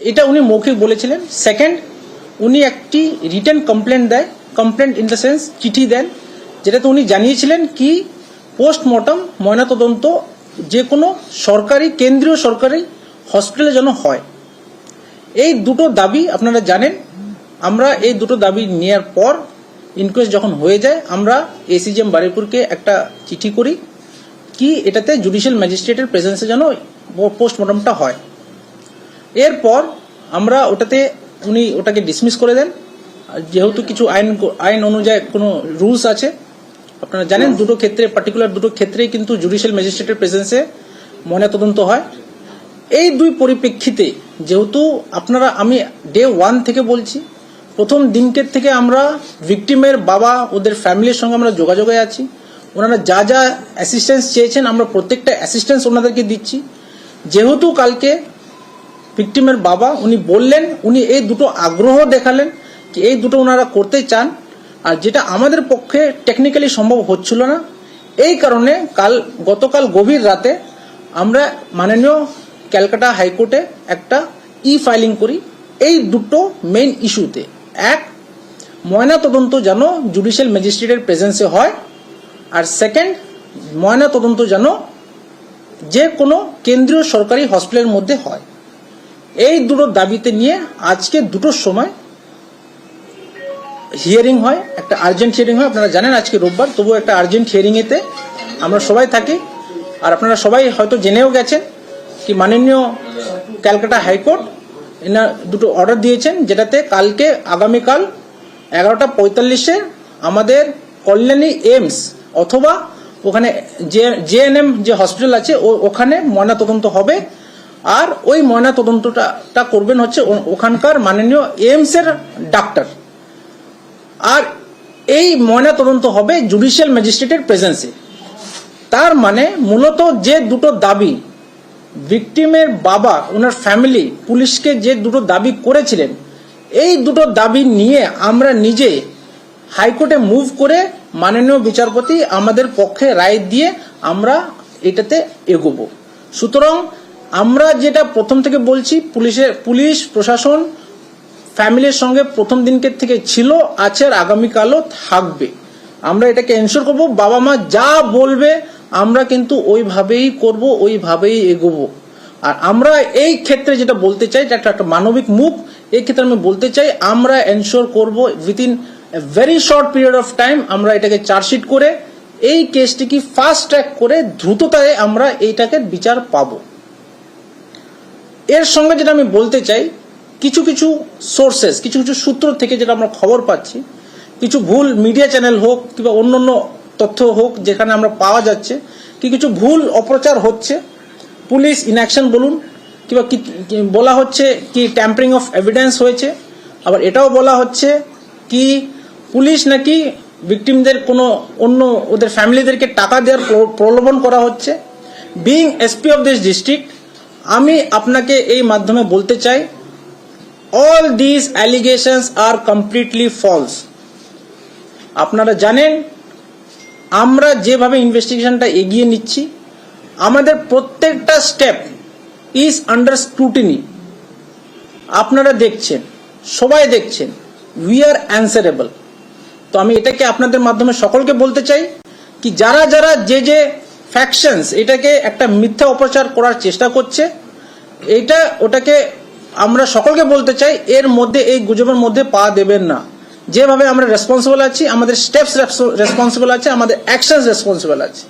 এটা উনি মৌখিক বলেছিলেন। সেকেন্ড, উনি একটি রিটেন কমপ্লেন্ট দেয়, কমপ্লেন্ট ইন দ্য সেন্স চিঠি দেন, যেটাতে উনি জানিয়েছিলেন কি পোস্টমর্টম ময়নাতদন্ত যে কোনো সরকারি কেন্দ্রীয় সরকারি হসপিটালে যেন হয়। এই দুটো দাবি আপনারা জানেন। আমরা এই দুটো দাবি নেওয়ার পর ইনকোয়েস্ট যখন হয়ে যায়, আমরা এসিজিএম বারুইপুরকে একটা চিঠি করি কি এটাতে জুডিশিয়াল ম্যাজিস্ট্রেটের প্রেজেন্সে যেন পোস্টমর্টমটা হয়। এরপর আমরা উনি ওটাকে ডিসমিস করে দেন। যেহেতু কিছু আইন অনুযায়ী কোনো রুলস আছে, আপনারা জানেন দুটো ক্ষেত্রে, পার্টিকুলার দুটো ক্ষেত্রেই কিন্তু জুডিশিয়াল ম্যাজিস্ট্রেটের প্রেজেন্সে ময়নাতদন্ত হয়। এই দুই পরিপ্রেক্ষিতে যেহেতু আমি ডে 1 থেকে বলছি, প্রথম দিনকের থেকে আমরা ভিকটিমের বাবা ওদের ফ্যামিলির সঙ্গে আমরা যোগাযোগে আছি। ওনারা যা যা অ্যাসিস্ট্যান্স চেয়েছেন আমরা প্রত্যেকটা অ্যাসিস্ট্যান্স ওনাদেরকে দিচ্ছি। যেহেতু কালকে ভিকটিমের বাবা উনি বললেন, উনি এই দুটো আগ্রহ দেখালেন কি এই দুটো ওনারা করতে চান, আর যেটা আমাদের পক্ষে টেকনিক্যালি সম্ভব হচ্ছিল না। এই কারণে গতকাল গভীর রাতে আমরা মাননীয় ক্যালকাটা হাইকোর্টে একটা ফাইলিং করি এই দুটো মেইন ইস্যুতে। এক, ময়নাতদন্ত যেন জুডিশিয়াল ম্যাজিস্ট্রেটের প্রেজেন্সে হয়, আর সেকেন্ড, ময়নাতদন্ত যেন যে কোনো কেন্দ্রীয় সরকারি হসপিটালের মধ্যে হয়। এই দুটো দাবিতে নিয়ে আজকে 2টোর সময় হিয়ারিং হয়, একটা আর্জেন্ট হিয়ারিং হয়। আপনারা জানেন আজকে রোববার, তবুও একটা আর্জেন্ট হিয়ারিং এতে আমরা সবাই থাকি। আর আপনারা সবাই হয়তো জেনেও গেছেন কি মাননীয় ক্যালকাটা হাইকোর্ট এনার দুটো অর্ডার দিয়েছেন, যেটাতে আগামীকাল 11:45-এ আমাদের কল্যাণী এইমস অথবা ওখানে জেএনএম যে হসপিটাল আছে ওখানে ময়নাতদন্ত হবে। আর ওই ময়নাতদন্তটা করবেন হচ্ছে ওখানকার মাননীয় এইমস এর ডাক্তার। আর এই ময়নাতদন্ত হবে জুডিশিয়াল ম্যাজিস্ট্রেটের প্রেজেন্সে। তার মানে মূলত যে দুটো দাবি ভিকটিমের বাবা ওনার ফ্যামিলি পুলিশকে যে দুটো দাবি করেছিলেন, এই দুটো দাবি নিয়ে আমরা নিজে হাইকোর্টে মুভ করে মাননীয় বিচারপতি আমাদের পক্ষে রায় দিয়ে আমরা এটাতে এগোবো। সুতরাং আমরা যেটা প্রথম থেকে বলছি, পুলিশ প্রশাসন ফ্যামিলির সঙ্গে প্রথম দিনকের থেকে ছিল, আছে, আর আগামীকালও থাকবে। আমরা এটাকে এনশোর করবো, বাবা মা যা বলবে আমরা কিন্তু ওইভাবেই করব, ওইভাবেই এগোবো। আর আমরা এই ক্ষেত্রে যেটা বলতে চাই, এটা একটা মানবিক মুভ। এই ক্ষেত্রে আমি বলতে চাই আমরা এনশোর করব within a very short period of time আমরা এটাকে চার্জশিট করে এই কেসটিকে ফাস্ট ট্র্যাক করে দ্রুততায় আমরা এইটাকে বিচার পাবো। এর সঙ্গে যেটা আমি বলতে চাই, কিছু কিছু সোর্সেস, কিছু কিছু সূত্র থেকে যেটা আমরা খবর পাচ্ছি, কিছু ভুল মিডিয়া চ্যানেল হোক কিংবা অন্যান্য তথ্য হোক যেখানে আমরা পাওয়া যাচ্ছে কি কিছু ভুল অপপ্রচার হচ্ছে, পুলিশ ইনঅ্যাকশন বলুন কিংবা বলা হচ্ছে কি ট্যাম্পারিং অফ এভিডেন্স হয়েছে। আবার এটাও বলা হচ্ছে কি পুলিশ নাকি ভিকটিমদের কোনো অন্য ওদের ফ্যামিলিদেরকে টাকা দেওয়ার প্রলোভন করা হচ্ছে। Being SP of this district, আমি আপনাকে এই মাধ্যমে বলতে চাই all these allegations are completely false. আপনারা জানেন আমরা যেভাবে ইনভেস্টিগেশনটা এগিয়ে নিচ্ছি, আমাদের প্রত্যেকটা স্টেপ ইজ আন্ডার স্ক্রুটিনি। আপনারা দেখছেন, সবাই দেখছেন, উই আর অ্যান্সারেবল। তো আমি এটাকে আপনাদের মাধ্যমে সকলকে বলতে চাই কি যারা যারা যে ফ্যাকশনস এটাকে একটা মিথ্যা অপপ্রচার করার চেষ্টা করছে, ওটাকে আমরা সকলকে বলতে চাই এর মধ্যে, এই গুজবের মধ্যে পা দেবেন না। যেভাবে আমরা রেসপন্সিবল আছি, আমাদের স্টেপস রেসপন্সিবল আছে, আমাদের অ্যাকশনস রেসপন্সিবল আছে।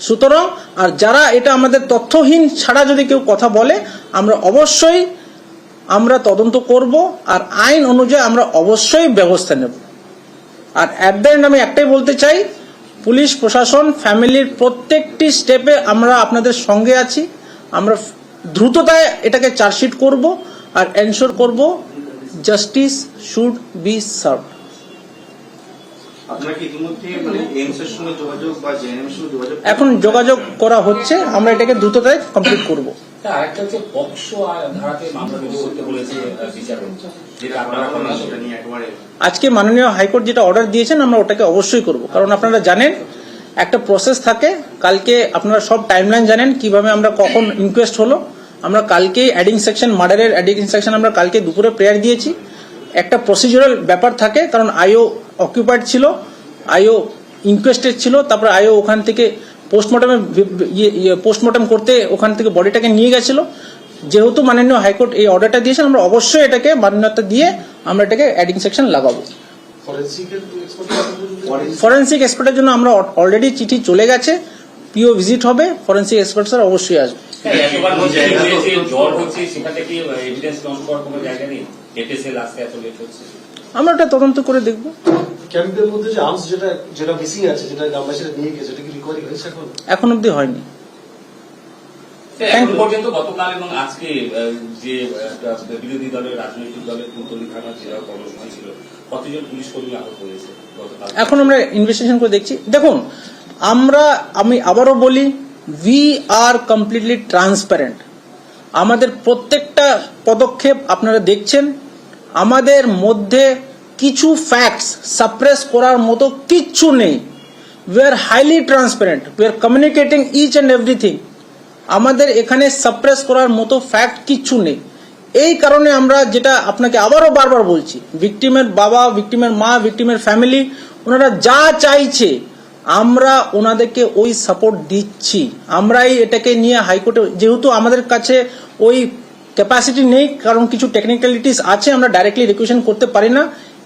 সুতরাং আর যারা এটা আমাদের তথ্যহীন ছাড়া যদি কেউ কথা বলে, আমরা তদন্ত করব আর আইন অনুযায়ী আমরা অবশ্যই ব্যবস্থা নেব। আর অ্যাট দ্য এন্ড আমি একটাই বলতে চাই, পুলিশ প্রশাসন ফ্যামিলির প্রত্যেকটি স্টেপে আমরা আপনাদের সঙ্গে আছি। আমরা দ্রুততায় এটাকে চার্জশিট করব আর এনশোর করব জাস্টিস শুড বি সার্ভড। এখন যোগাযোগ করা হচ্ছে, আমরা এটাকে দ্রুততায় কমপ্লিট করব। আজকে মাননীয় হাইকোর্ট যেটা অর্ডার দিয়েছেন আমরা ওটাকে অবশ্যই করব, কারণ আপনারা জানেন একটা প্রসেস থাকে। কালকে আপনারা সব টাইমলাইন জানেন কিভাবে আমরা কখন ইনকোয়েস্ট হলো, আমরা কালকে অ্যাডিং সেকশন, মার্ডারের অ্যাডিং সেকশন আমরা কালকে দুপুরে প্রেয়ার দিয়েছি। একটা প্রসিডিউরাল ব্যাপার থাকে, কারণ আইও অকিউপাইড ছিল, আইও ইনকোয়েস্টেড ছিল, তারপরে আইও ওখান থেকে পোস্টমর্টম করতে ওখান থেকে বডিটাকে নিয়ে গেছিল। যেহেতু মাননীয় হাইকোর্ট এই অর্ডারটা দিয়েছেন, আমরা অবশ্যই এটাকে মান্যতা দিয়ে আমরা এটাকে অ্যাডিং সেকশন লাগাবো। ফরেন্সিক এক্সপার্টের জন্য আমরা অলরেডি চিঠি চলে গেছে, পিও ভিজিট হবে, ফরেন্সিক এক্সপার্ট স্যার অবশ্যই আসবে। আমরা এটা তদন্ত করে দেখব। ক্যাম্পের মধ্যে যে আর্মস যেটা মিসিং আছে, যেটা গ্রামবাসীরা নিয়ে গেছে, এটা কি রিকভারি হয়েছে এখন অব্দি হয়নি। পর্যন্ত গতকাল এবং আজকে যে বিরোধী দলের রাজনৈতিক দলের কুলতলি থানার জেলা কর্মসূচি ছিল, কতজন পুলিশ কর্মী আহত হয়েছে গতকাল? এখন আমরা ইনভেস্টিগেশন করে দেখছি। দেখুন, আমি আবারও বলি, উই আর কমপ্লিটলি ট্রান্সপারেন্ট। আমাদের প্রত্যেকটা পদক্ষেপ আপনারা দেখছেন। আমাদের মধ্যে কিছু ফ্যাক্টস সাপ্রেস করার মতো কিচ্ছু নেই। We are highly transparent, we are communicating each and everything. আমাদের এখানে সাপ্রেস করার মতো ফ্যাক্ট কিচ্ছু নেই। এই কারণে আমরা যেটা আপনাকে আবারও বারবার বলছি, ভিকটিমের বাবা, ভিকটিমের মা, ভিকটিমের ফ্যামিলি, ওনারা যা চাইছে আমরা ওনাদেরকে ওই সাপোর্ট দিচ্ছি। আমরাই এটাকে নিয়ে হাইকোর্টে, যেহেতু আমাদের কাছে ওই ক্যাপাসিটি নেই, কারণ কিছু টেকনিক্যালিটিস আছে, আমরা ডাইরেক্টলি রিকুয়েশন করতে পারি না।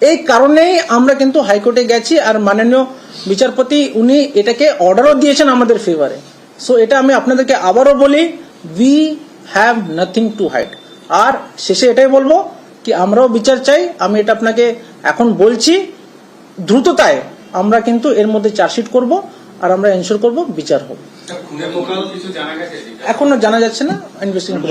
এই কারণেই আমরা কিন্তু হাইকোর্টে গেছি, আর মাননীয় বিচারপতি উনি এটাকে অর্ডারও দিয়েছেন আমাদের ফেভারে। সো এটা আমি আপনাদেরকে আবারও বলি, we have nothing to hide. আর শেষে এটাই বলবো কি আমরাও বিচার চাই। আমি এটা আপনাকে এখন বলছি, দ্রুততায় আমরা কিন্তু এর মধ্যে চার্জশিট করব, আর আমরা এনশিওর করব বিচার হবে। এখনো জানা যাচ্ছে না, ইনভেস্টিগেশন।